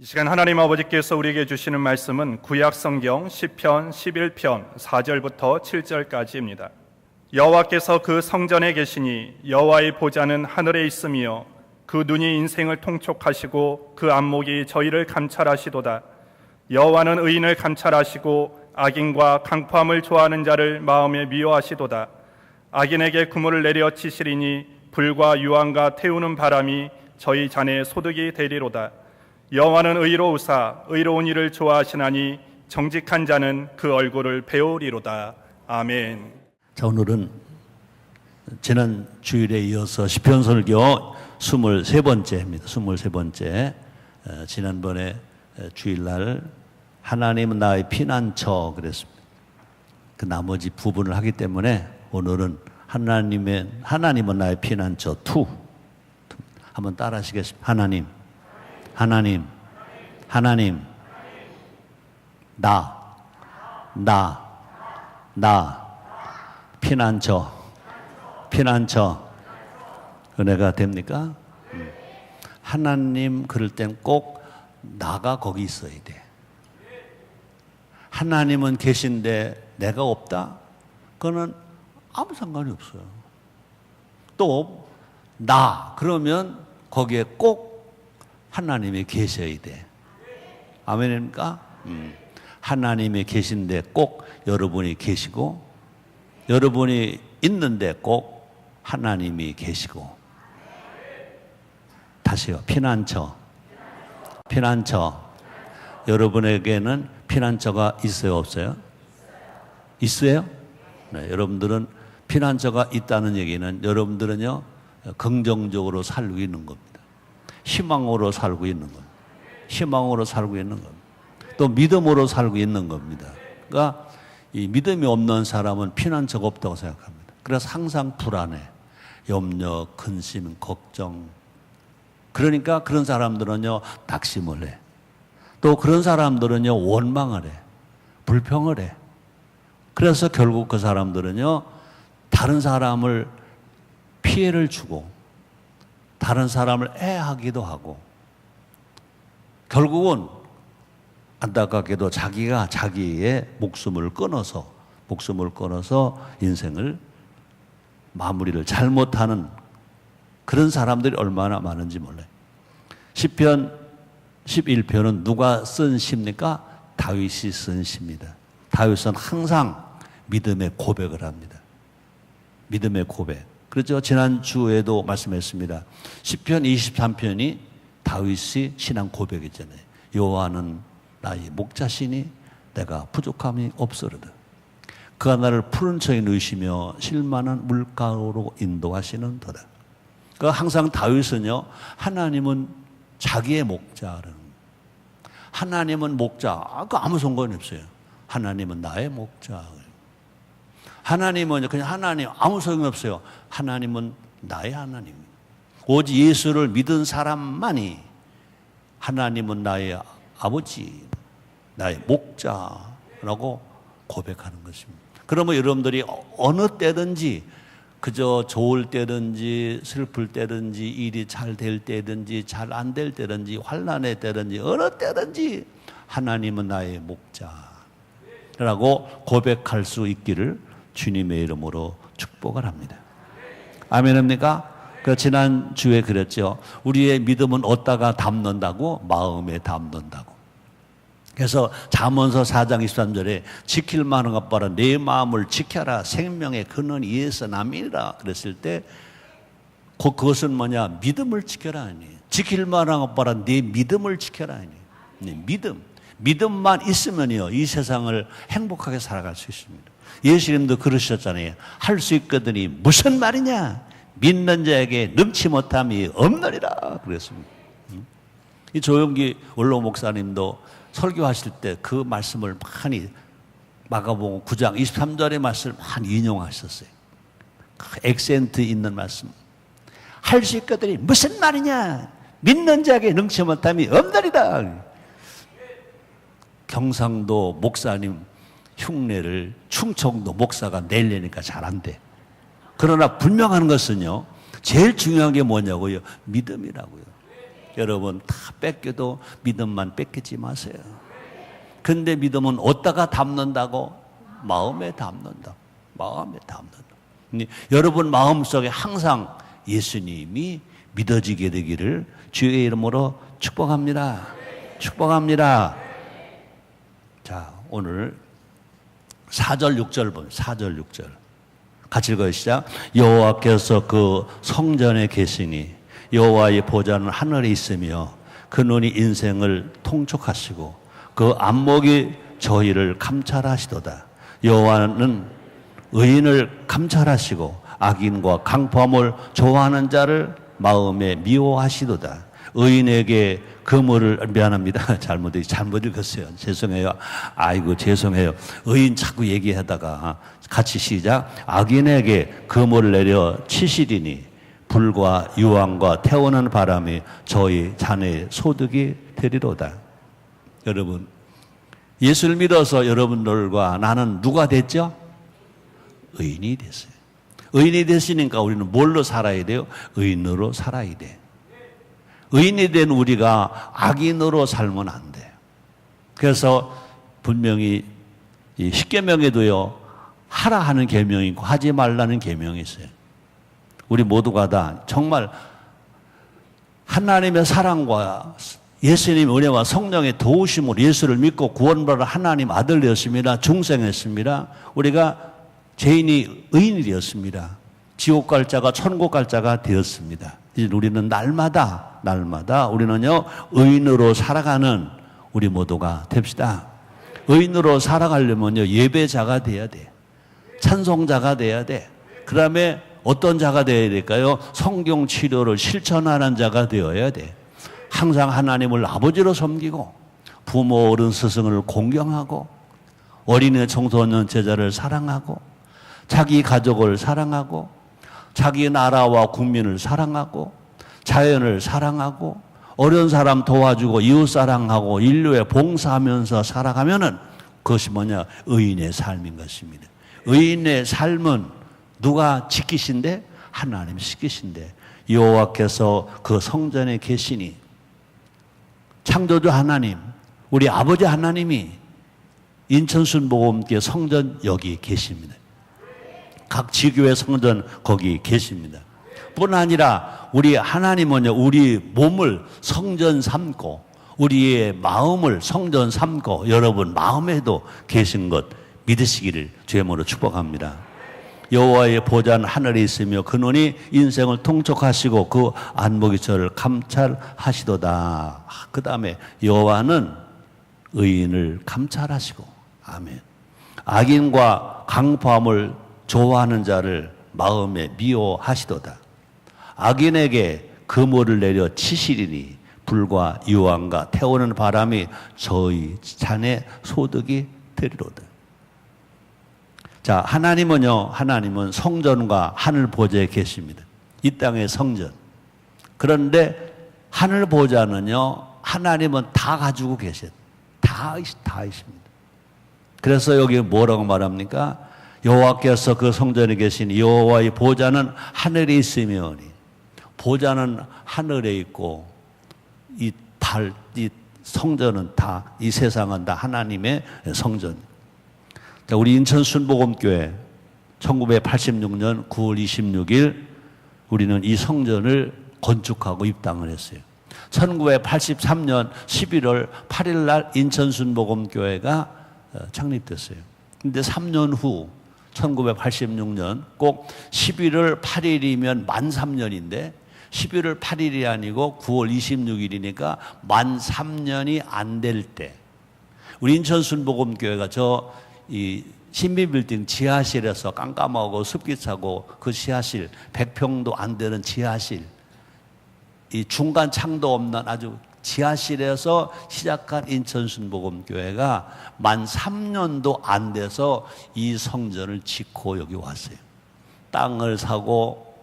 이 시간 하나님 아버지께서 우리에게 주시는 말씀은 구약 성경 시편 11편 4절부터 7절까지입니다. 여호와께서 그 성전에 계시니 여호와의 보좌는 하늘에 있으며 그 눈이 인생을 통촉하시고 그 안목이 저희를 감찰하시도다. 여호와는 의인을 감찰하시고 악인과 강포함을 좋아하는 자를 마음에 미워하시도다. 악인에게 구물을 내려 치시리니 불과 유황과 태우는 바람이 저희 잔의 소득이 되리로다. 여호와는 의로우사 의로운 일을 좋아하시나니 정직한 자는 그 얼굴을 배우리로다. 아멘. 자, 오늘은 지난 주일에 이어서 시편 설교 23번째입니다. 23번째. 지난번에 주일날 하나님은 나의 피난처 그랬습니다. 그 나머지 부분을 하기 때문에 오늘은 하나님은 나의 피난처 2. 한번 따라 하시겠습니다. 하나님, 나, 피난처. 은혜가 됩니까? 하나님 그럴 땐 꼭 나가 거기 있어야 돼. 하나님은 계신데 내가 없다? 그거는 아무 상관이 없어요. 또 나 그러면 거기에 꼭 하나님이 계셔야 돼. 아멘입니까? 하나님이 계신데 꼭 여러분이 계시고, 여러분이 있는데 꼭 하나님이 계시고. 다시요. 피난처. 여러분에게는 피난처가 있어요, 없어요? 있어요? 네, 여러분들은 피난처가 있다는 얘기는 여러분들은요, 긍정적으로 살고 있는 겁니다. 희망으로 살고 있는 겁니다. 또 믿음으로 살고 있는 겁니다. 그러니까 이 믿음이 없는 사람은 피난처가 없다고 생각합니다. 그래서 항상 불안해. 염려, 근심, 걱정. 그러니까 그런 사람들은요, 낙심을 해. 또 그런 사람들은요, 원망을 해. 불평을 해. 그래서 결국 그 사람들은요, 다른 사람을 피해를 주고 다른 사람을 애하기도 하고 결국은 안타깝게도 자기가 자기의 목숨을 끊어서 인생을 마무리를 잘못하는 그런 사람들이 얼마나 많은지 몰라요. 시편 11편은 누가 쓴 시입니까? 다윗이 쓴 시입니다. 다윗은 항상 믿음의 고백을 합니다. 믿음의 고백. 그렇죠. 지난주에도 말씀했습니다. 시편 23편이 다윗이 신앙 고백이잖아요. 여호와는 나의 목자시니 내가 부족함이 없으리다. 그가 나를 푸른 처에 누이시며 실만한 물가로 인도하시는 도다. 그러니까 항상 다윗은요, 하나님은 자기의 목자라는 거예요. 하나님은 목자. 아무 상관이 없어요. 하나님은 나의 목자. 하나님은 그냥 하나님 아무 소용이 없어요. 하나님은 나의 하나님입니다. 오직 예수를 믿은 사람만이 하나님은 나의 아버지, 나의 목자라고 고백하는 것입니다. 그러면 여러분들이 어느 때든지 그저 좋을 때든지 슬플 때든지 일이 잘 될 때든지 잘 안 될 때든지 환난의 때든지 어느 때든지 하나님은 나의 목자라고 고백할 수 있기를 주님의 이름으로 축복을 합니다. 아멘입니까? 그 지난 주에 그랬죠. 우리의 믿음은 어디다가 담는다고? 마음에 담는다고. 그래서 잠언서 4장 23절에 지킬 만한 것 봐라 내 마음을 지켜라 생명의 근원이 이에서 남이라 그랬을 때 그것은 뭐냐? 믿음을 지켜라 하니. 지킬 만한 것 봐라 내 믿음을 지켜라 하니. 믿음만 있으면요 이 세상을 행복하게 살아갈 수 있습니다. 예수님도 그러셨잖아요. 할 수 있거든이 무슨 말이냐? 믿는 자에게 능치 못함이 없느니라 그랬습니다. 이 조영기 원로 목사님도 설교하실 때 그 말씀을 많이 마가복음 9장 23절의 말씀을 많이 인용하셨어요. 그 액센트 있는 말씀. 할 수 있거든이 무슨 말이냐? 믿는 자에게 능치 못함이 없느니라. 경상도 목사님 흉내를 충청도 목사가 내려니까 잘 안 돼. 그러나 분명한 것은요, 제일 중요한 게 뭐냐고요? 믿음이라고요. 여러분 다 뺏겨도 믿음만 뺏기지 마세요. 근데 믿음은 어디다가 담는다고? 마음에 담는다. 마음에 담는다. 여러분 마음속에 항상 예수님이 믿어지게 되기를 주의 이름으로 축복합니다. 축복합니다. 자, 오늘 4절 6절 보면 4절 6절 같이 읽어요. 시작. 여호와께서 그 성전에 계시니 여호와의 보좌는 하늘에 있으며 그 눈이 인생을 통촉하시고 그 안목이 저희를 감찰하시도다. 여호와는 의인을 감찰하시고 악인과 강포함을 좋아하는 자를 마음에 미워하시도다. 의인에게 그물을 미안합니다. 잘못 읽었어요. 죄송해요. 아이고 죄송해요. 의인 자꾸 얘기하다가 같이 시작. 악인에게 그물을 내려 치시리니 불과 유황과 태우는 바람이 저희 자네의 소득이 되리로다. 여러분 예수를 믿어서 여러분들과 나는 누가 됐죠? 의인이 됐어요. 의인이 됐으니까 우리는 뭘로 살아야 돼요? 의인으로 살아야 돼. 의인이 된 우리가 악인으로 살면 안 돼요. 그래서 분명히 이 십계명에도요 하라 하는 계명이 있고 하지 말라는 계명이 있어요. 우리 모두가 다 정말 하나님의 사랑과 예수님의 은혜와 성령의 도우심으로 예수를 믿고 구원받은 하나님 아들 되었습니다. 중생했습니다. 우리가 죄인이 의인이 되었습니다. 지옥 갈 자가 천국 갈 자가 되었습니다. 이제 우리는 날마다 우리는요 의인으로 살아가는 우리 모두가 됩시다. 의인으로 살아가려면요 예배자가 돼야 돼. 찬송자가 돼야 돼. 그 다음에 어떤 자가 되어야 될까요? 성경 치료를 실천하는 자가 되어야 돼. 항상 하나님을 아버지로 섬기고 부모 어른 스승을 공경하고 어린애 청소년 제자를 사랑하고 자기 가족을 사랑하고 자기 나라와 국민을 사랑하고 자연을 사랑하고 어려운 사람 도와주고 이웃 사랑하고 인류에 봉사하면서 살아가면은 그것이 뭐냐? 의인의 삶인 것입니다. 의인의 삶은 누가 지키신데? 하나님 지키신데 여호와께서 그 성전에 계시니 창조주 하나님 우리 아버지 하나님이 인천순복음교회 성전 여기 계십니다. 각 지교회 성전 거기 계십니다. 뿐 아니라 우리 하나님은요 우리 몸을 성전 삼고 우리의 마음을 성전 삼고 여러분 마음에도 계신 것 믿으시기를 주의 이름으로 축복합니다. 여호와의 보좌는 하늘에 있으며 그 눈이 인생을 통촉하시고 그 안목이 저를 감찰하시도다. 그 다음에 여호와는 의인을 감찰하시고 아멘. 악인과 강포함을 좋아하는 자를 마음에 미워하시도다. 악인에게 그물을 내려 치시리니 불과 유황과 태우는 바람이 저희 잔의 소득이 되리로다. 자, 하나님은 성전과 하늘 보좌에 계십니다. 이 땅의 성전. 그런데 하늘 보좌는요, 하나님은 다 가지고 계셔요. 다 있습니다. 그래서 여기 뭐라고 말합니까? 여호와께서 그 성전에 계신 여호와의 보좌는 하늘에 있으며니 보좌는 하늘에 있고 이 성전은 다 이 세상은 다 하나님의 성전. 우리 인천 순복음교회 1986년 9월 26일 우리는 이 성전을 건축하고 입당을 했어요. 1983년 11월 8일 날 인천 순복음교회가 창립됐어요. 근데 3년 후 1986년 꼭 11월 8일이면 만 3년인데 11월 8일이 아니고 9월 26일이니까 만 3년이 안 될 때 우리 인천 순복음교회가 이 신비빌딩 지하실에서 깜깜하고 습기 차고 그 지하실 100평도 안 되는 지하실 이 중간 창도 없는 아주 지하실에서 시작한 인천순복음교회가 만 3년도 안 돼서 이 성전을 짓고 여기 왔어요. 땅을 사고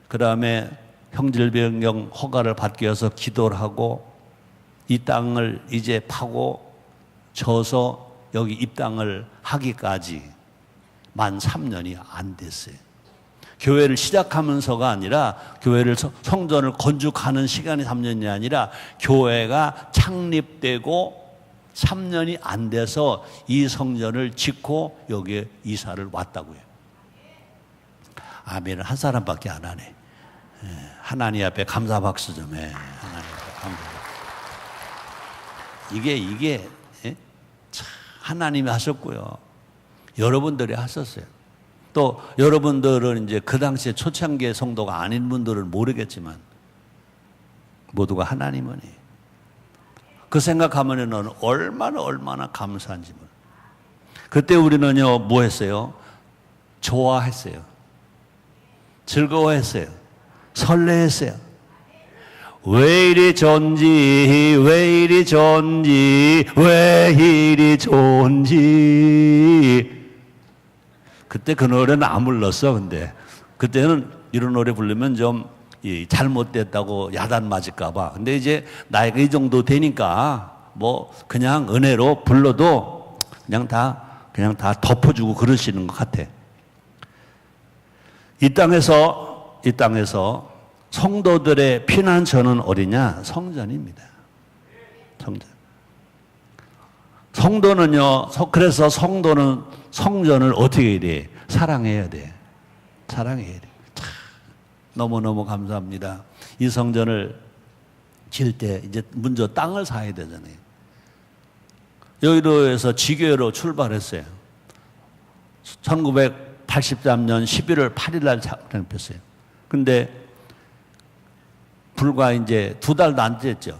그 다음에 형질 변경 허가를 받기 위해서 기도를 하고 이 땅을 이제 파고 져서 여기 입당을 하기까지 만 3년이 안 됐어요. 교회를 시작하면서가 아니라 교회를 성전을 건축하는 시간이 3년이 아니라 교회가 창립되고 3년이 안 돼서 이 성전을 짓고 여기에 이사를 왔다고요. 아멘을 한 사람밖에 안 하네. 하나님 앞에 감사 박수 좀 해. 하나님 앞에 감사 박수. 이게 참 하나님이 하셨고요. 여러분들이 하셨어요. 또 여러분들은 이제 그 당시에 초창기의 성도가 아닌 분들은 모르겠지만 모두가 하나님은 그 생각하면은 얼마나 감사한지 몰라요. 그때 우리는요 뭐 했어요? 좋아했어요. 즐거워했어요. 설레했어요. 왜 이리 좋은지 왜 이리 좋은지 왜 이리 좋은지. 그때 그 노래는 안 불렀어. 근데 그때는 이런 노래 부르면 좀 잘못됐다고 야단 맞을까 봐. 근데 이제 나이가 이 정도 되니까 뭐 그냥 은혜로 불러도 그냥 다 덮어주고 그러시는 것 같아. 이 땅에서 성도들의 피난처는 어디냐? 성전입니다. 성도는요, 그래서 성도는 성전을 어떻게 해야 돼? 사랑해야 돼. 사랑해야 돼. 참, 너무너무 감사합니다. 이 성전을 질 때 이제 먼저 땅을 사야 되잖아요. 여의도에서 지교회로 출발했어요. 1983년 11월 8일 날 창립했어요. 근데 불과 이제 2달도 안 됐죠.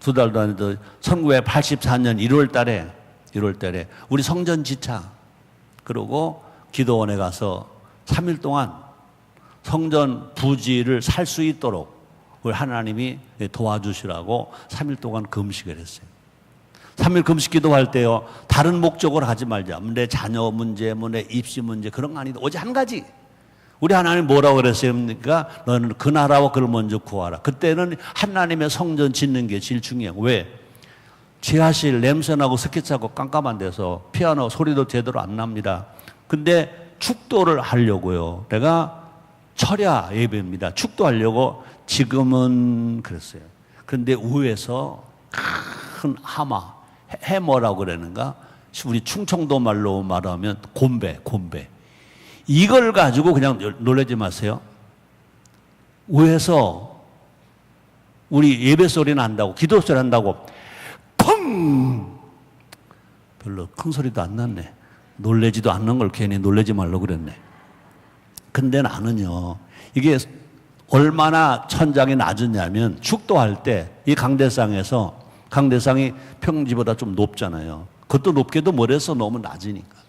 2달도 안 돼도 1984년 1월 달에 우리 성전 지차 그러고 기도원에 가서 3일 동안 성전 부지를 살 수 있도록 우리 하나님이 도와주시라고 3일 동안 금식을 했어요. 3일 금식 기도할 때요, 다른 목적으로 하지 말자. 내 자녀 문제, 내 입시 문제 그런 거 아니다. 오직 한 가지. 우리 하나님 뭐라고 그랬어요? 너는 그 나라와 그를 먼저 구하라. 그때는 하나님의 성전 짓는 게 제일 중요해요. 왜? 지하실 냄새나고 스케치하고 깜깜한 데서 피아노 소리도 제대로 안 납니다. 근데 축도를 하려고요. 내가 철야 예배입니다. 축도하려고 지금은 그랬어요. 그런데 위에서 큰 하마, 해머라고 그러는가? 우리 충청도 말로 말하면 곤배. 이걸 가지고 그냥 놀라지 마세요. 위에서 우리 예배 소리 난다고, 기도 소리 난다고 펑! 별로 큰 소리도 안 났네. 놀래지도 않는 걸 괜히 놀래지 말라고 그랬네. 근데 나는요, 이게 얼마나 천장이 낮았냐면 축도할 때 이 강대상이 평지보다 좀 높잖아요. 그것도 높게도 뭐래서 너무 낮으니까.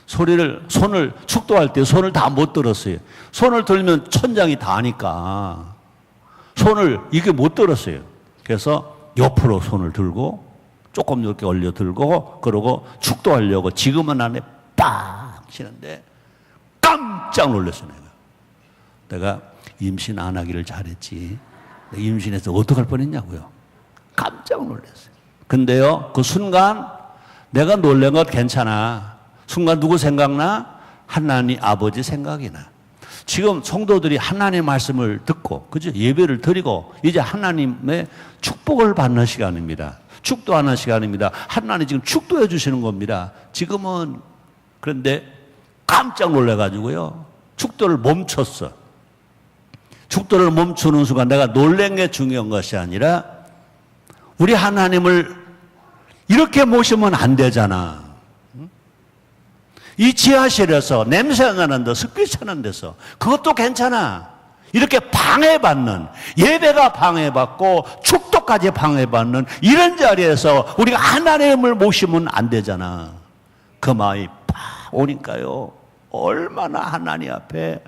손을 축도할 때 손을 다 못 들었어요. 손을 들면 천장이 닿으니까 손을 이게 못 들었어요. 그래서 옆으로 손을 들고 조금 이렇게 올려 들고 그러고 축도하려고 지금은 안에 빡 치는데 깜짝 놀랐어요. 내가 임신 안 하기를 잘했지. 임신해서 어떡할 뻔했냐고요. 깜짝 놀랐어요. 근데요, 그 순간 내가 놀란 것 괜찮아. 순간 누구 생각나? 하나님 아버지 생각이 나. 지금 성도들이 하나님의 말씀을 듣고, 그죠? 예배를 드리고, 이제 하나님의 축복을 받는 시간입니다. 축도하는 시간입니다. 하나님 지금 축도해 주시는 겁니다. 지금은, 그런데 깜짝 놀래가지고요. 축도를 멈췄어. 축도를 멈추는 순간 내가 놀란 게 중요한 것이 아니라, 우리 하나님을 이렇게 모시면 안 되잖아. 이 지하실에서 냄새 나는 데, 습기 차는 데서 그것도 괜찮아. 이렇게 방해받는, 예배가 방해받고 축도까지 방해받는 이런 자리에서 우리가 하나님을 모시면 안 되잖아. 그 마음이 팍 오니까요, 얼마나 하나님 앞에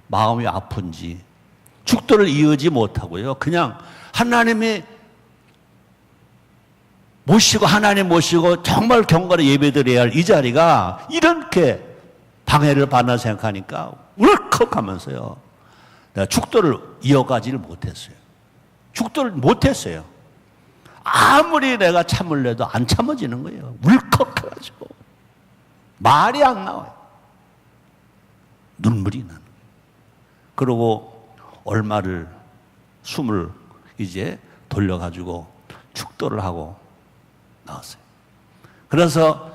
마음이 아픈지. 축도를 이어지 못하고요, 그냥 하나님이 모시고, 하나님 모시고 정말 경건의 예배드려야 할 이 자리가 이렇게 방해를 받나 생각하니까 울컥하면서요, 내가 축도를 이어가지를 못했어요. 축도를 못했어요. 아무리 내가 참을래도 안 참아지는 거예요. 울컥해가지고 말이 안 나와요. 눈물이 나는 거예요. 그러고 얼마를 숨을 이제 돌려가지고 축도를 하고 나왔어요. 그래서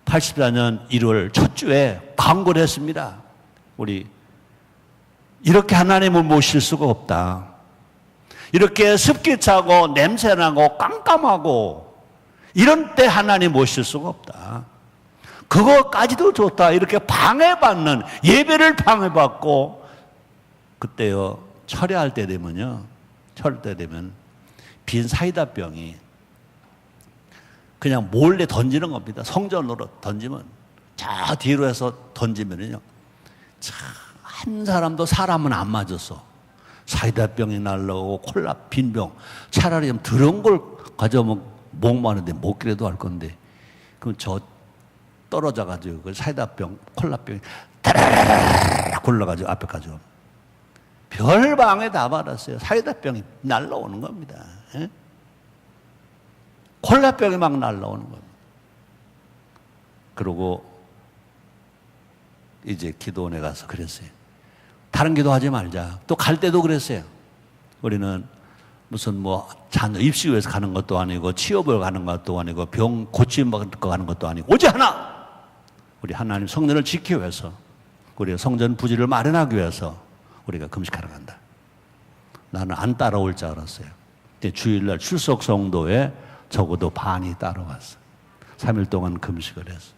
84년 1월 첫 주에 광고를 했습니다. 우리 이렇게 하나님을 모실 수가 없다. 이렇게 습기 차고 냄새나고 깜깜하고 이런 때 하나님 모실 수가 없다. 그거까지도 좋다. 이렇게 방해받는, 예배를 방해받고, 그때요 철회할 때 되면요, 철회 때 되면 빈 사이다 병이 그냥 몰래 던지는 겁니다. 성전으로 던지면, 저 뒤로 해서 던지면은요, 한 사람도 사람은 안 맞았어. 사이다병이 날라오고 콜라 빈병, 차라리 좀 더러운 걸 가져오면 목마른데 먹기라도 할 건데, 그럼 저 떨어져가지고 그 사이다병, 콜라병이 따라라락 굴러가지고 앞에 가지고 별 방에 다 받았어요. 사이다병이 날라오는 겁니다. 예? 콜라병이 막 날라오는 겁니다. 그러고 이제 기도원에 가서 그랬어요. 다른 기도하지 말자. 또 갈 때도 그랬어요. 우리는 무슨 뭐 자녀 입시 위해서 가는 것도 아니고 취업을 가는 것도 아니고 병 고침 받고 가는 것도 아니고 오직 하나, 우리 하나님 성전을 지키기 위해서, 우리가 성전 부지를 마련하기 위해서 우리가 금식하러 간다. 나는 안 따라올 줄 알았어요. 근데 주일날 출석 성도에 적어도 반이 따라왔어. 3일 동안 금식을 했어.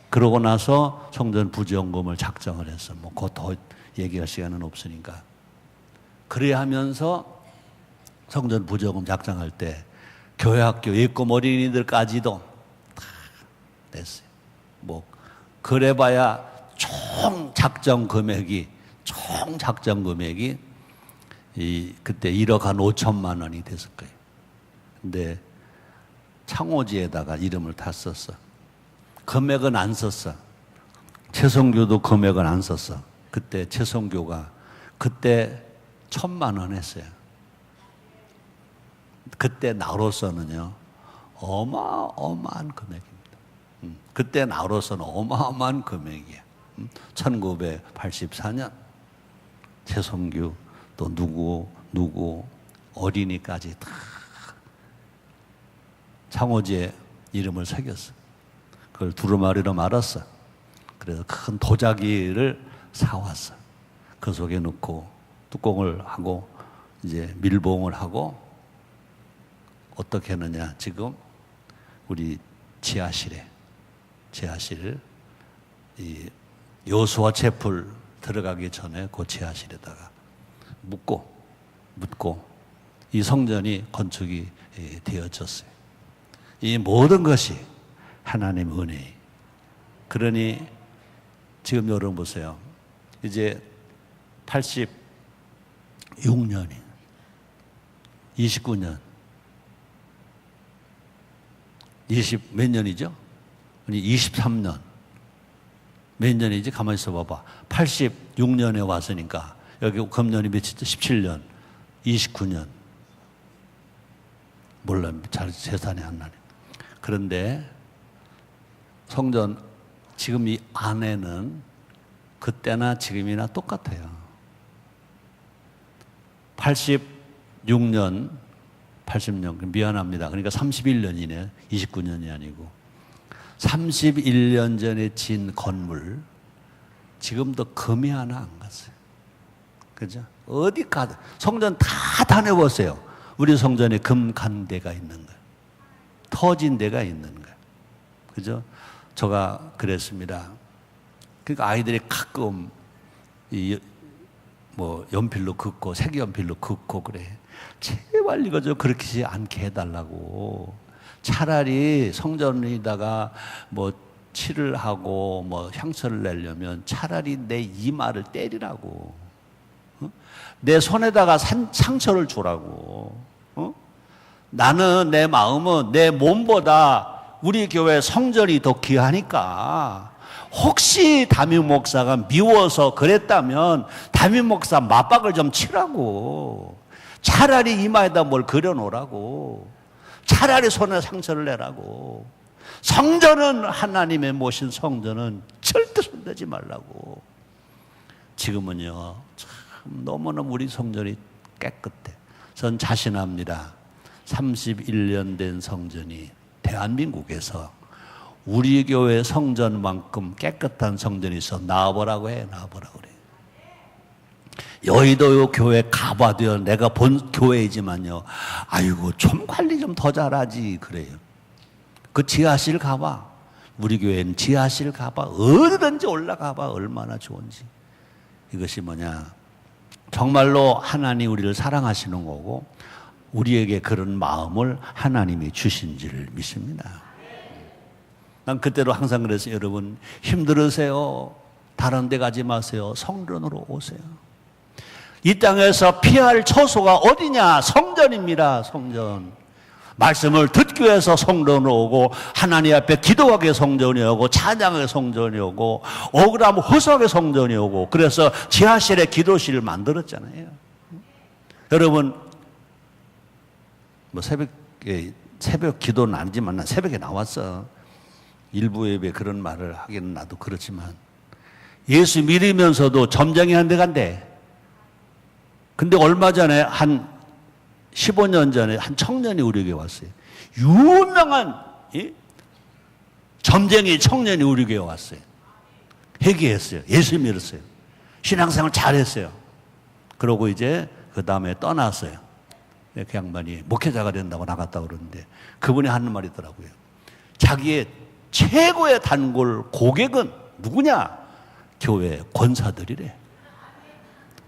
그러고 나서 성전 부지연금을 작정을 했어. 뭐 그거 더 얘기할 시간은 없으니까. 그래야 하면서 성전 부지연금 작정할 때 교회 학교 예금 어린이들까지도 다 냈어요. 뭐 그래봐야 총 작정 금액이 그때 1억 한 5천만 원이 됐을 거예요. 근데 창호지에다가 이름을 다 썼어. 금액은 안 썼어. 최성교도 금액은 안 썼어. 그때 최성교가 그때 1,000만 원 했어요. 그때 나로서는요 어마어마한 금액입니다. 그때 나로서는 어마어마한 금액이에요. 1984년 최성규 또 누구 어린이까지 다 창호지에 이름을 새겼어. 그걸 두루마리로 말았어. 그래서 큰 도자기를 사왔어. 그 속에 넣고 뚜껑을 하고 이제 밀봉을 하고 어떻게 했느냐. 지금 우리 지하실 이 여수와 채플 들어가기 전에 그 지하실에다가 묻고 이 성전이 건축이 되어졌어요. 이 모든 것이 하나님의 은혜. 그러니 지금 여러분 보세요. 이제 86년이 29년 20 몇 년이죠? 23년 몇 년이지? 가만히 있어 봐봐. 86년에 왔으니까 여기 금년이 며칠이죠? 17년 29년 몰라, 잘 계산이 안 나네. 그런데 성전 지금 이 안에는 그때나 지금이나 똑같아요. 80년 미안합니다. 그러니까 31년이네. 29년이 아니고 31년 전에 진 건물 지금도 금이 하나 안 갔어요. 그죠? 어디 가 성전 다 다녀보세요. 우리 성전에 금 간 데가 있는 거예요. 터진 데가 있는 거예요. 그죠? 제가 그랬습니다. 그러니까 아이들이 가끔 뭐 연필로 긋고 색연필로 긋고 그래. 제발 이거 좀 그렇게 않게 해달라고. 차라리 성전에다가 뭐 칠을 하고 뭐 향초를 내려면 차라리 내 이마를 때리라고. 내 손에다가 상처를 주라고. 나는 내 마음은 내 몸보다 우리 교회 성전이 더 귀하니까 혹시 담임 목사가 미워서 그랬다면 담임 목사 맞박을 좀 치라고. 차라리 이마에다 뭘 그려놓으라고. 차라리 손에 상처를 내라고. 성전은 하나님의 모신 성전은 절대 손대지 말라고. 지금은요, 참 너무너무 우리 성전이 깨끗해. 전 자신합니다. 31년 된 성전이 대한민국에서 우리 교회 성전만큼 깨끗한 성전이 있어. 나와보라고 해. 나와보라고 그래. 여의도 교회 가봐도요, 내가 본 교회이지만요, 아이고 좀 관리 좀 더 잘하지 그래요. 그 지하실 가봐. 우리 교회는 지하실 가봐. 어디든지 올라가봐. 얼마나 좋은지. 이것이 뭐냐, 정말로 하나님 우리를 사랑하시는 거고 우리에게 그런 마음을 하나님이 주신지를 믿습니다. 난 그때로 항상 그랬어요. 여러분 힘들으세요, 다른 데 가지 마세요. 성전으로 오세요. 이 땅에서 피할 처소가 어디냐? 성전입니다. 성전. 말씀을 듣기 위해서 성전으로 오고, 하나님 앞에 기도하게 성전이 오고, 찬양하게 성전이 오고, 억울하면 호소하게 성전이 오고, 그래서 지하실에 기도실을 만들었잖아요. 여러분, 뭐 새벽 기도는 아니지만 난 새벽에 나왔어. 일부 예배 그런 말을 하기는 나도 그렇지만, 예수 믿으면서도 점쟁이 한 대 간대. 근데 얼마 전에 한 15년 전에 한 청년이 우리 교회 왔어요. 유명한 점쟁이 청년이 우리 교회 왔어요. 회개했어요. 예수 믿었어요. 신앙생활 잘했어요. 그러고 이제 그 다음에 떠났어요. 그 양반이 목회자가 된다고 나갔다 그러는데 그분이 하는 말이 있더라고요. 자기의 최고의 단골 고객은 누구냐? 교회 권사들이래.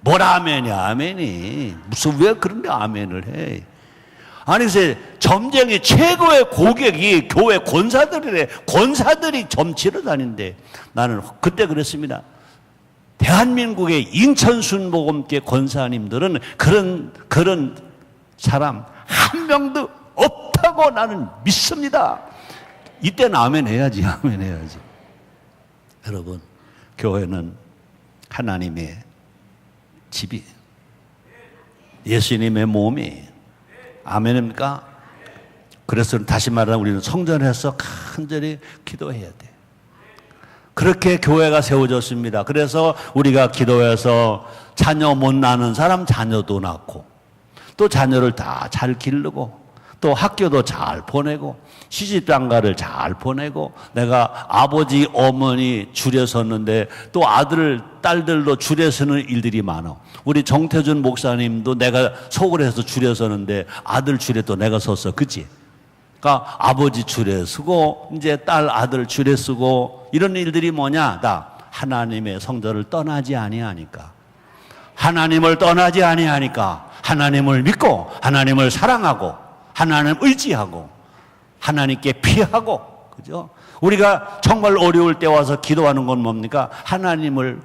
뭘 아멘이야, 아멘이. 무슨 왜 그런데 아멘을 해? 아니, 글쎄, 점쟁이 최고의 고객이 교회 권사들이래. 권사들이 점치러 다닌대. 나는 그때 그랬습니다. 대한민국의 인천순복음교 권사님들은 그런 사람 한 명도 없다고 나는 믿습니다. 이때는 아멘 해야지, 아멘 해야지. 여러분, 교회는 하나님의 집이, 예수님의 몸이, 아멘입니까? 그래서 다시 말하면 우리는 성전에서 간절히 기도해야 돼. 그렇게 교회가 세워졌습니다. 그래서 우리가 기도해서 자녀 못 낳는 사람 자녀도 낳고, 또 자녀를 다 잘 기르고, 또 학교도 잘 보내고, 시집장가를 잘 보내고, 내가 아버지 어머니 줄에 섰는데 또 아들 딸들도 줄에 서는 일들이 많아. 우리 정태준 목사님도 내가 속을 해서 줄에 서는데 아들 줄에 또 내가 섰어. 그치? 그러니까 아버지 줄에 서고 이제 딸 아들 줄에 서고, 이런 일들이 뭐냐? 다 하나님의 성전을 떠나지 아니하니까, 하나님을 떠나지 아니하니까, 하나님을 믿고 하나님을 사랑하고 하나님 의지하고 하나님께 피하고, 그죠? 우리가 정말 어려울 때 와서 기도하는 건 뭡니까? 하나님을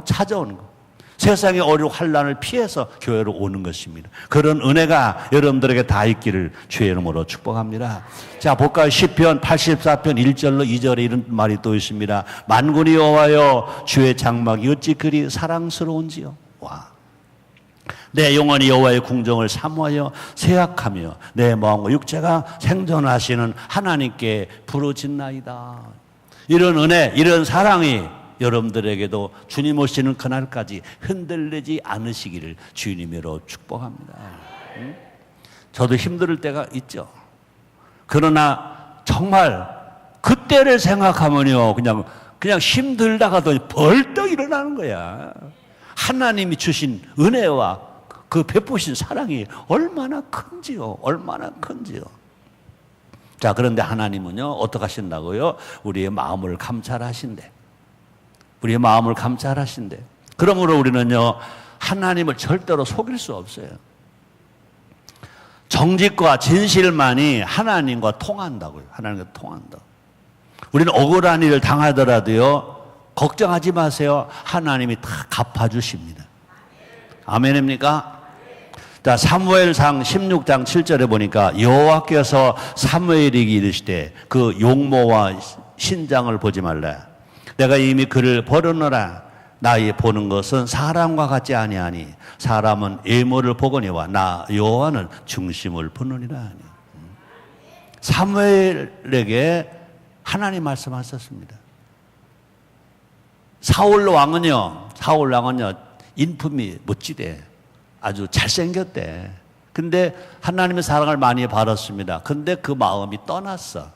찾아오는 거. 세상의 어려운 환난을 피해서 교회로 오는 것입니다. 그런 은혜가 여러분들에게 다 있기를 주의 이름으로 축복합니다. 자, 볼까요? 시편 84편 1절로 2절에 이런 말이 또 있습니다. 만군이 여호와여, 주의 장막이 어찌 그리 사랑스러운지요. 와. 내 영혼이 여호와의 궁정을 사모하여 세약하며 내 마음과 육체가 생존하시는 하나님께 부르짖나이다. 이런 은혜, 이런 사랑이 여러분들에게도 주님 오시는 그날까지 흔들리지 않으시기를 주님으로 축복합니다. 저도 힘들 때가 있죠. 그러나 정말 그때를 생각하면요, 그냥 힘들다가도 벌떡 일어나는 거야. 하나님이 주신 은혜와 그 베푸신 사랑이 얼마나 큰지요. 얼마나 큰지요. 자, 그런데 하나님은요, 어떻게 하신다고요? 우리의 마음을 감찰하신대. 우리의 마음을 감찰하신대. 그러므로 우리는요, 하나님을 절대로 속일 수 없어요. 정직과 진실만이 하나님과 통한다고요. 하나님과 통한다. 우리는 억울한 일을 당하더라도요, 걱정하지 마세요. 하나님이 다 갚아주십니다. 아멘입니까? 자, 사무엘상 16장 7절에 보니까 여호와께서 사무엘에게 이르시되 그 용모와 신장을 보지 말라. 내가 이미 그를 버렸노라. 나의 보는 것은 사람과 같지 아니하니 사람은 외모를 보거니와 나 여호와는 중심을 보느니라 하니. 사무엘에게 하나님 말씀하셨습니다. 사울 왕은요 인품이 멋지대. 아주 잘생겼대. 근데 하나님의 사랑을 많이 받았습니다. 근데 그 마음이 떠났어.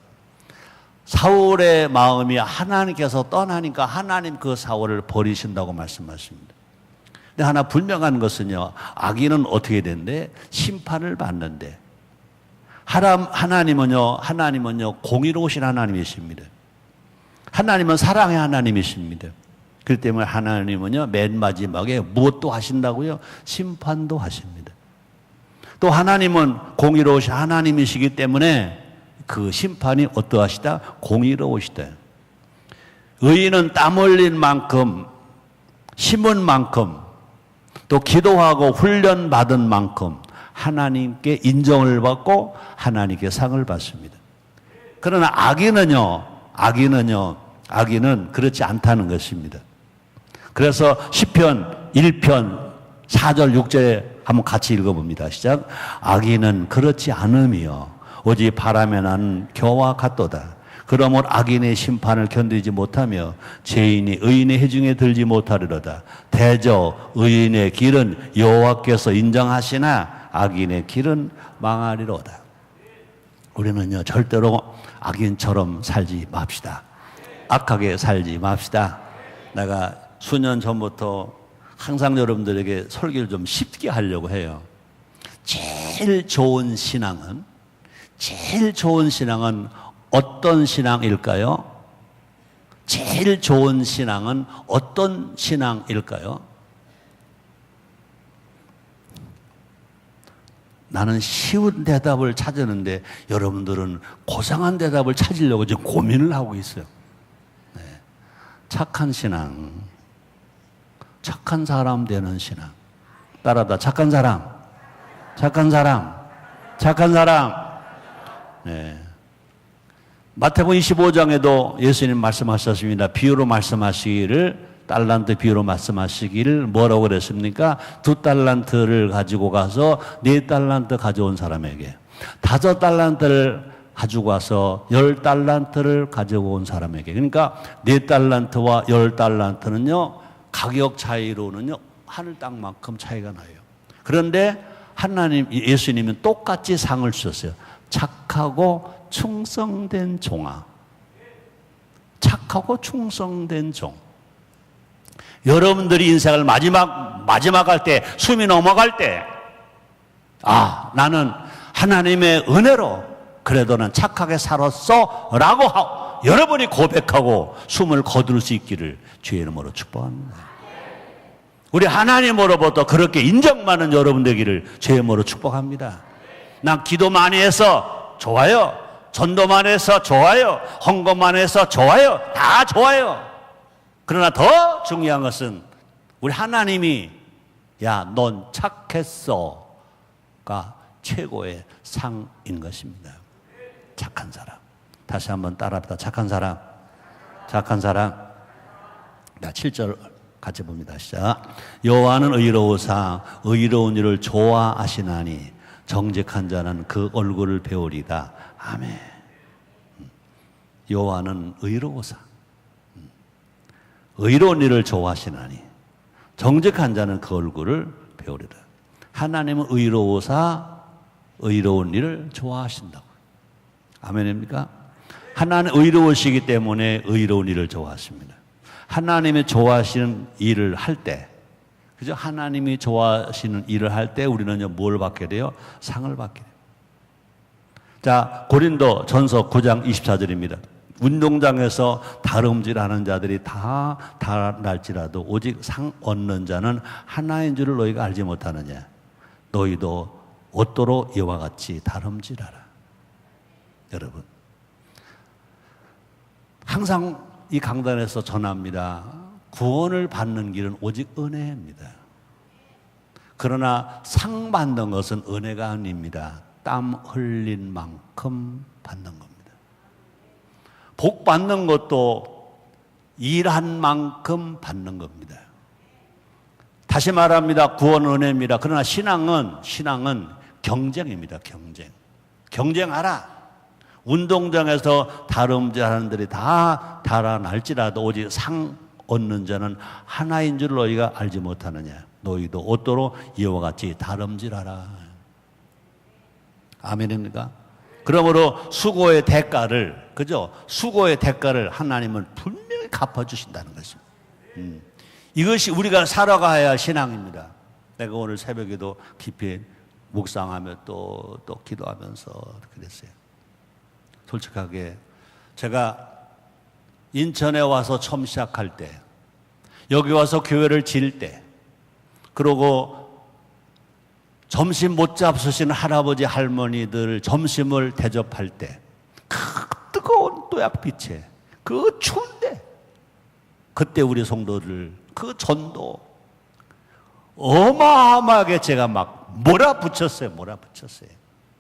사울의 마음이 하나님께서 떠나니까 하나님 그 사울을 버리신다고 말씀하십니다. 근데 하나 분명한 것은요, 악인은 어떻게 된대? 심판을 받는데. 하나님은요, 공의로우신 하나님이십니다. 하나님은 사랑의 하나님이십니다. 그렇기 때문에 하나님은요, 맨 마지막에 무엇도 하신다고요? 심판도 하십니다. 또 하나님은 공의로우신 하나님이시기 때문에 그 심판이 어떠하시다? 공의로우시다. 의인은 땀 흘린 만큼, 심은 만큼, 또 기도하고 훈련받은 만큼 하나님께 인정을 받고 하나님께 상을 받습니다. 그러나 악인은 그렇지 않다는 것입니다. 그래서 시편 1편 4절 6절에 한번 같이 읽어봅니다. 시작. 악인은 그렇지 않으며 오직 바람에 나는 겨와 같도다. 그러므로 악인의 심판을 견디지 못하며 죄인이 의인의 해중에 들지 못하리로다. 대저 의인의 길은 여호와께서 인정하시나 악인의 길은 망하리로다. 우리는요 절대로 악인처럼 살지 맙시다. 악하게 살지 맙시다. 내가 수년 전부터 항상 여러분들에게 설교를 좀 쉽게 하려고 해요. 제일 좋은 신앙은 어떤 신앙일까요? 제일 좋은 신앙은 어떤 신앙일까요? 나는 쉬운 대답을 찾았는데 여러분들은 고상한 대답을 찾으려고 지금 고민을 하고 있어요. 네. 착한 신앙, 착한 사람 되는 신앙. 따라다 착한 사람, 착한 사람, 착한 사람. 네. 마태복음 25장에도 예수님 말씀하셨습니다. 비유로 말씀하시기를, 달란트 비유로 말씀하시기를 뭐라고 그랬습니까? 2달란트를 가지고 가서 4달란트 가져온 사람에게, 5달란트를 가지고 와서 10달란트를 가지고 온 사람에게. 그러니까 4달란트와 10달란트는요 가격 차이로는요 하늘 땅만큼 차이가 나요. 그런데 예수님은 똑같이 상을 주셨어요. 착하고 충성된 종아. 착하고 충성된 종. 여러분들이 인생을 마지막 할 때, 숨이 넘어갈 때, 나는 하나님의 은혜로 그래도 난 착하게 살았어 라고 여러분이 고백하고 숨을 거둘 수 있기를 주의 이름으로 축복합니다. 우리 하나님으로부터 그렇게 인정받는 여러분 되기를 주의 이름으로 축복합니다. 난 기도 많이 해서 좋아요. 전도 많이 해서 좋아요. 헌금 많이 해서 좋아요. 다 좋아요. 그러나 더 중요한 것은 우리 하나님이 야, 넌 착했어가 최고의 상인 것입니다. 착한 사람. 다시 한번 따라합니다. 착한 사람. 착한 사람. 7절 같이 봅니다. 시작. 여호와는 의로우사 의로운 일을 좋아하시나니 정직한 자는 그 얼굴을 배우리다. 아멘. 여호와는 의로우사 의로운 일을 좋아하시나니 정직한 자는 그 얼굴을 배우리다. 하나님은 의로우사 의로운 일을 좋아하신다고. 아멘입니까? 하나님 의로우시기 때문에 의로운 일을 좋아하십니다. 하나님이 좋아하시는 일을 할 때, 그죠? 하나님이 좋아하시는 일을 할 때 우리는요 뭘 받게 돼요? 상을 받게 돼요. 자, 고린도 전서 9장 24절입니다. 운동장에서 다름질하는 자들이 다 날지라도 오직 상 얻는 자는 하나인 줄을 너희가 알지 못하느냐. 너희도 옷도로 이와 같이 다름질하라. 여러분, 항상 이 강단에서 전합니다. 구원을 받는 길은 오직 은혜입니다. 그러나 상 받는 것은 은혜가 아닙니다. 땀 흘린 만큼 받는 겁니다. 복 받는 것도 일한 만큼 받는 겁니다. 다시 말합니다. 구원은 은혜입니다. 그러나 신앙은 경쟁입니다. 경쟁하라. 운동장에서 다름질하는 들이 다 달아날지라도 오직 상 얻는 자는 하나인 줄 너희가 알지 못하느냐. 너희도 옷도로 이와 같이 다름질하라. 아멘입니까? 그러므로 수고의 대가를, 그죠? 수고의 대가를 하나님은 분명히 갚아주신다는 것입니다. 이것이 우리가 살아가야 할 신앙입니다. 내가 오늘 새벽에도 깊이 묵상하며 또 기도하면서 그랬어요. 솔직하게 제가 인천에 와서 처음 시작할 때, 여기 와서 교회를 지을 때, 그러고 점심 못 잡수신 할아버지 할머니들 점심을 대접할 때, 그 뜨거운 또약빛에, 그 추운데, 그때 우리 성도들 그 전도 어마어마하게 제가 막 몰아붙였어요.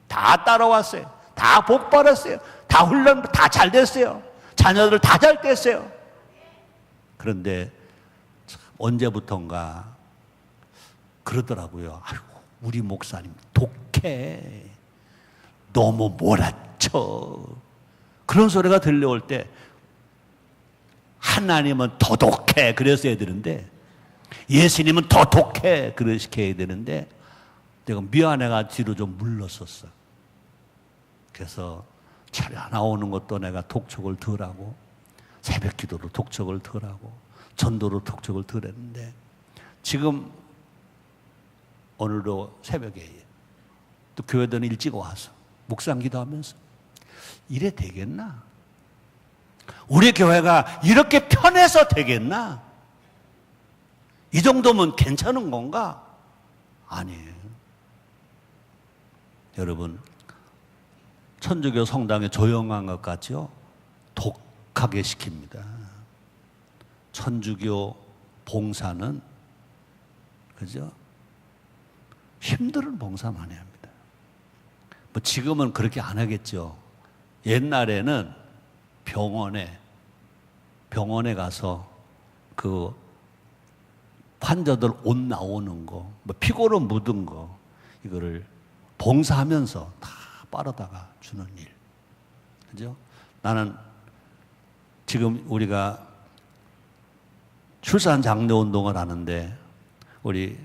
다 따라왔어요. 다 복받았어요. 다 훈련 다 잘 됐어요. 자녀들 다 잘 됐어요. 그런데 언제부턴가 그러더라고요. 아이고, 우리 목사님 독해. 너무 몰아쳐. 그런 소리가 들려올 때 하나님은 더 독해. 그랬어야 되는데, 예수님은 더 독해. 그렇게 해야 되는데, 내가 미안해가 뒤로 좀 물렀었어. 그래서 차례 나오는 것도 내가 독촉을 덜 하고, 새벽 기도로 독촉을 덜 하고, 전도로 독촉을 덜 했는데, 지금 오늘도 새벽에 또 교회든 일찍 와서 묵상 기도하면서 이래 되겠나? 우리 교회가 이렇게 편해서 되겠나? 이 정도면 괜찮은 건가? 아니에요. 여러분, 천주교 성당에 조용한 것 같죠? 독하게 시킵니다. 천주교 봉사는, 그죠? 힘든 봉사 많이 합니다. 뭐 지금은 그렇게 안 하겠죠. 옛날에는 병원에 가서 그 환자들 옷 나오는 거, 뭐 피고로 묻은 거, 이거를 봉사하면서 다 빨아다가 주는 일. 그죠? 나는 지금 우리가 출산 장려 운동을 하는데, 우리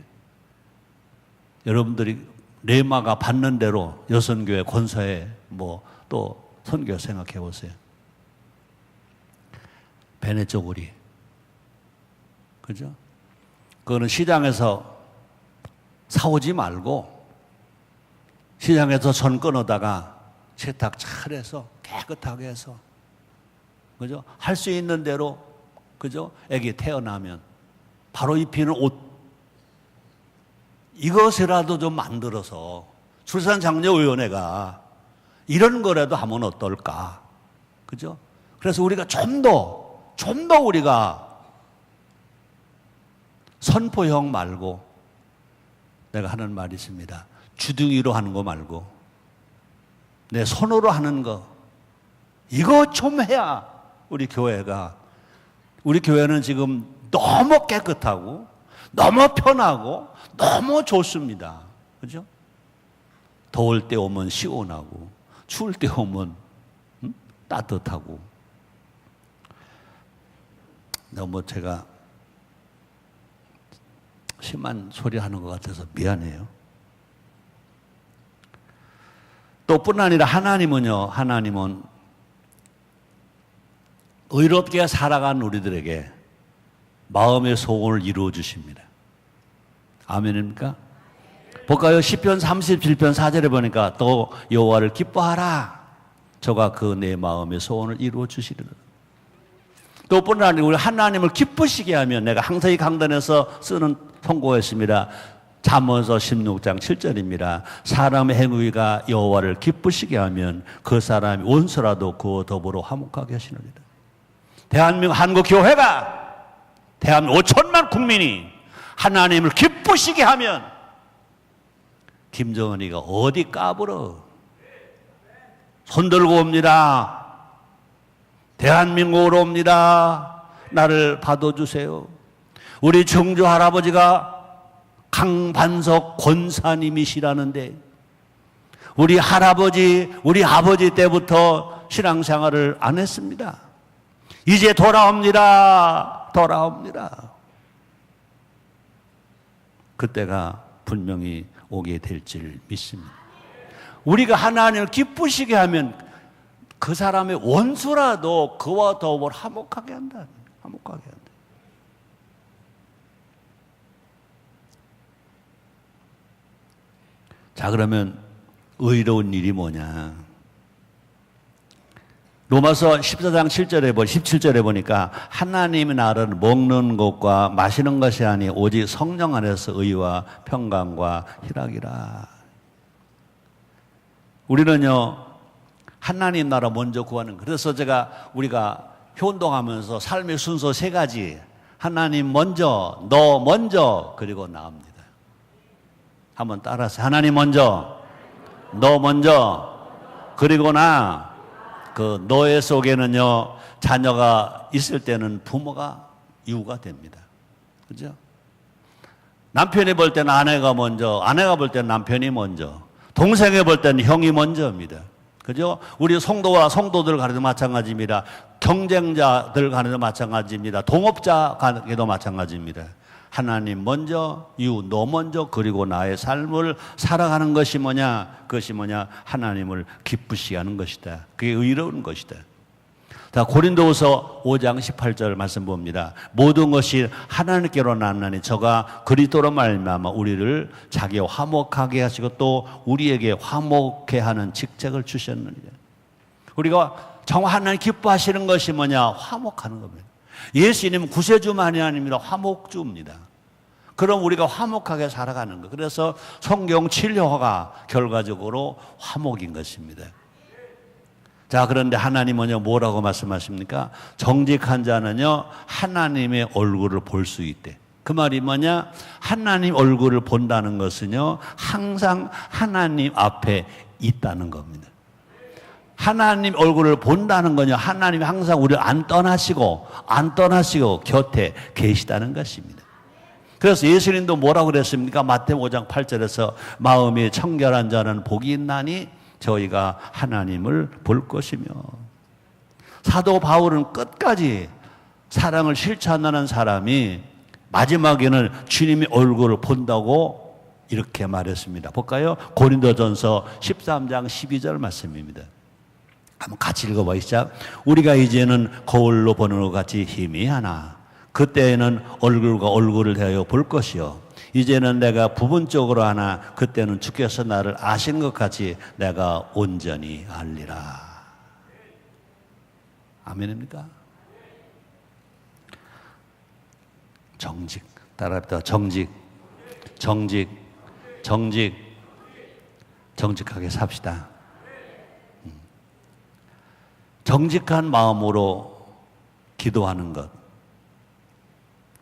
여러분들이 레마가 받는 대로 여선교회 권사에 뭐 또 선교 생각해 보세요. 베네쪼고리, 그죠? 그거는 시장에서 사오지 말고 시장에서 전 끊어다가 세탁 잘 해서 깨끗하게 해서, 그죠? 할 수 있는 대로, 그죠? 애기 태어나면 바로 입히는 옷, 이것이라도 좀 만들어서 출산장려위원회가 이런 거라도 하면 어떨까? 그죠? 그래서 우리가 좀 더 우리가 선포형 말고, 내가 하는 말이 있습니다. 주둥이로 하는 거 말고 내 손으로 하는 거, 이거 좀 해야 우리 교회는 지금 너무 깨끗하고 너무 편하고 너무 좋습니다. 그죠? 더울 때 오면 시원하고 추울 때 오면 따뜻하고. 너무 제가 심한 소리 하는 것 같아서 미안해요. 또 뿐 아니라 하나님은 의롭게 살아간 우리들에게 마음의 소원을 이루어 주십니다. 아멘입니까? 볼까요? 시편 37편 4절에 보니까 또 여호와를 기뻐하라. 저가 그 내 마음의 소원을 이루어 주시리라. 또 뿐 아니라 우리 하나님을 기쁘시게 하면, 내가 항상 이 강단에서 쓰는 통고였습니다. 잠언서 16장 7절입니다. 사람의 행위가 여호와를 기쁘시게 하면 그 사람이 원수라도 그와 더불어 화목하게 하시느니라. 대한민국 한국교회가, 대한민국 5천만 국민이 하나님을 기쁘시게 하면 김정은이가 어디 까불어? 손들고 옵니다. 대한민국으로 옵니다. 나를 받아주세요. 우리 정조 할아버지가 강반석 권사님이시라는데, 우리 할아버지, 우리 아버지 때부터 신앙생활을 안 했습니다. 이제 돌아옵니다. 돌아옵니다. 그때가 분명히 오게 될 줄 믿습니다. 우리가 하나님을 기쁘시게 하면 그 사람의 원수라도 그와 더불어 화목하게 한다. 화목하게 한다. 자, 그러면 의로운 일이 뭐냐? 로마서 14장 17절에 보니까 하나님의 나라를 먹는 것과 마시는 것이 아니 오직 성령 안에서 의와 평강과 희락이라. 우리는요, 하나님 나라 먼저 구하는 거예요. 그래서 우리가 효운동하면서 삶의 순서 3가지. 하나님 먼저, 너 먼저, 그리고 나옵니다. 한번 따라서 하나님 먼저, 너 먼저, 그리고 나. 그 너의 속에는요, 자녀가 있을 때는 부모가 이유가 됩니다. 그죠? 남편이 볼 때는 아내가 먼저, 아내가 볼 때는 남편이 먼저, 동생이 볼 때는 형이 먼저입니다. 그죠? 우리 성도와 성도들 간에도 마찬가지입니다. 경쟁자들 간에도 마찬가지입니다. 동업자 간에도 마찬가지입니다. 하나님 먼저, 너 먼저, 그리고 나의 삶을 살아가는 것이 뭐냐? 그것이 뭐냐? 하나님을 기쁘시게 하는 것이다. 그게 의로운 것이다. 자, 고린도후서 5장 18절 말씀 봅니다. 모든 것이 하나님께로 났나니 저가 그리스도로 말미암아 우리를 자기와 화목하게 하시고 또 우리에게 화목해 하는 직책을 주셨느니라. 우리가 정말 하나님 기뻐하시는 것이 뭐냐? 화목하는 겁니다. 예수님은 구세주만이 아닙니다. 화목주입니다. 그럼 우리가 화목하게 살아가는 것. 그래서 성경 진료가 결과적으로 화목인 것입니다. 자, 그런데 하나님은요, 뭐라고 말씀하십니까? 정직한 자는요, 하나님의 얼굴을 볼 수 있대. 그 말이 뭐냐? 하나님 얼굴을 본다는 것은요, 항상 하나님 앞에 있다는 겁니다. 하나님 얼굴을 본다는 건요, 하나님이 항상 우리를 안 떠나시고 곁에 계시다는 것입니다. 그래서 예수님도 뭐라고 그랬습니까? 마태복음 5장 8절에서 마음이 청결한 자는 복이 있나니 저희가 하나님을 볼 것이며. 사도 바울은 끝까지 사랑을 실천하는 사람이 마지막에는 주님의 얼굴을 본다고 이렇게 말했습니다. 볼까요? 고린도전서 13장 12절 말씀입니다. 한번 같이 읽어봐. 시작. 우리가 이제는 거울로 보는 것 같이 희미하나 그때에는 얼굴과 얼굴을 대하여 볼 것이요 이제는 내가 부분적으로 하나 그때는 주께서 나를 아신 것 같이 내가 온전히 알리라. 아멘입니까? 정직. 따라합니다. 정직하게 삽시다. 정직한 마음으로 기도하는 것.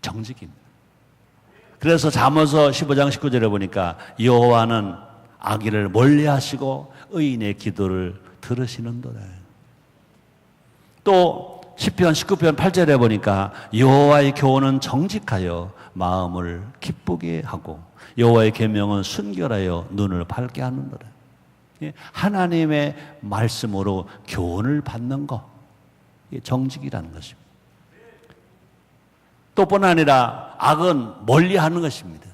정직입니다. 그래서 잠언서 15장 19절에 보니까 여호와는 악인을 멀리하시고 의인의 기도를 들으시는도다. 또 시편 19편 8절에 보니까 여호와의 교훈은 정직하여 마음을 기쁘게 하고 여호와의 계명은 순결하여 눈을 밝게 하는도다. 하나님의 말씀으로 교훈을 받는 것, 이게 정직이라는 것입니다. 또뿐 아니라 악은 멀리하는 것입니다.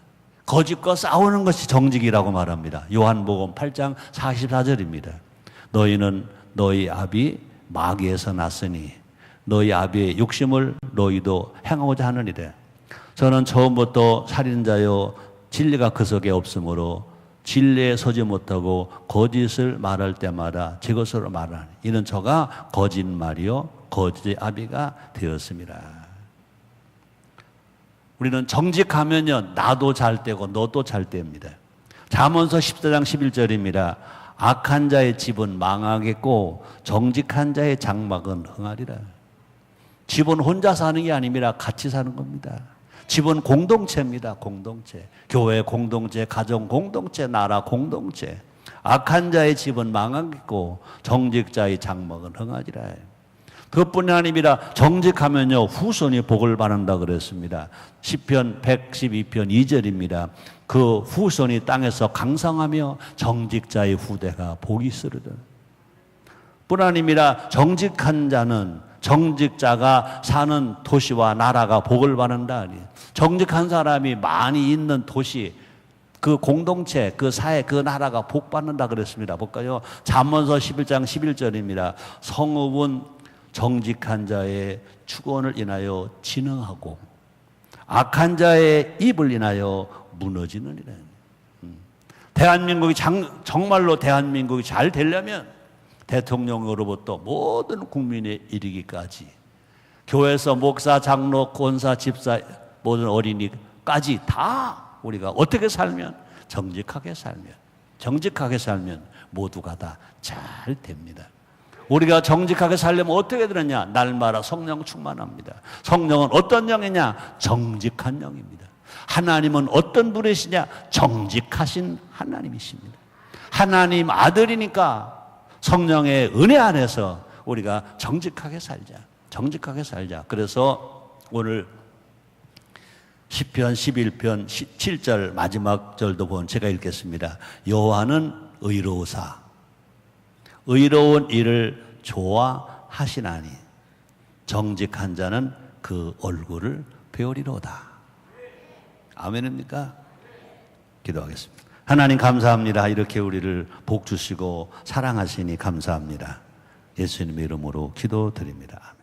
거짓과 싸우는 것이 정직이라고 말합니다. 요한복음 8장 44절입니다. 너희는 너희 아비 마귀에서 났으니 너희 아비의 욕심을 너희도 행하고자 하느니라. 저는 처음부터 살인자요 진리가 그 속에 없으므로 진리에 서지 못하고 거짓을 말할 때마다 제 것으로 말하니 이는 저가 거짓말이요 거짓의 아비가 되었습니다. 우리는 정직하면요 나도 잘 되고 너도 잘 됩니다. 잠언서 14장 11절입니다. 악한 자의 집은 망하겠고 정직한 자의 장막은 흥하리라. 집은 혼자 사는 게 아닙니다. 같이 사는 겁니다. 집은 공동체입니다. 공동체. 교회 공동체, 가정 공동체, 나라 공동체. 악한 자의 집은 망하겠고 정직자의 장막은 흥하리라. 그것뿐이 아닙니다. 정직하면요 후손이 복을 받는다 그랬습니다. 시편 112편 2절입니다. 그 후손이 땅에서 강성하며 정직자의 후대가 복이 있으리라. 뿐 아닙니다. 정직한 자는 정직자가 사는 도시와 나라가 복을 받는다. 정직한 사람이 많이 있는 도시, 그 공동체, 그 사회, 그 나라가 복 받는다 그랬습니다. 볼까요? 잠언서 11장 11절입니다. 성읍은 정직한 자의 축원을 인하여 진흥하고 악한 자의 입을 인하여 무너지느니라. 대한민국이 정말로 대한민국이 잘 되려면 대통령으로부터 모든 국민에 이르기까지 교회에서 목사, 장로, 권사, 집사, 모든 어린이까지 다 우리가 어떻게 살면 정직하게 살면 모두가 다 잘 됩니다. 우리가 정직하게 살려면 어떻게 되느냐? 날마다 성령 충만합니다. 성령은 어떤 영이냐? 정직한 영입니다. 하나님은 어떤 분이시냐? 정직하신 하나님이십니다. 하나님 아들이니까 성령의 은혜 안에서 우리가 정직하게 살자. 그래서 오늘 시편 11편 7절 마지막 절도 보면 제가 읽겠습니다. 여호와는 의로우사 의로운 일을 좋아하시나니 정직한 자는 그 얼굴을 배우리로다. 아멘입니까? 기도하겠습니다. 하나님 감사합니다. 이렇게 우리를 복 주시고 사랑하시니 감사합니다. 예수님의 이름으로 기도드립니다. 아멘.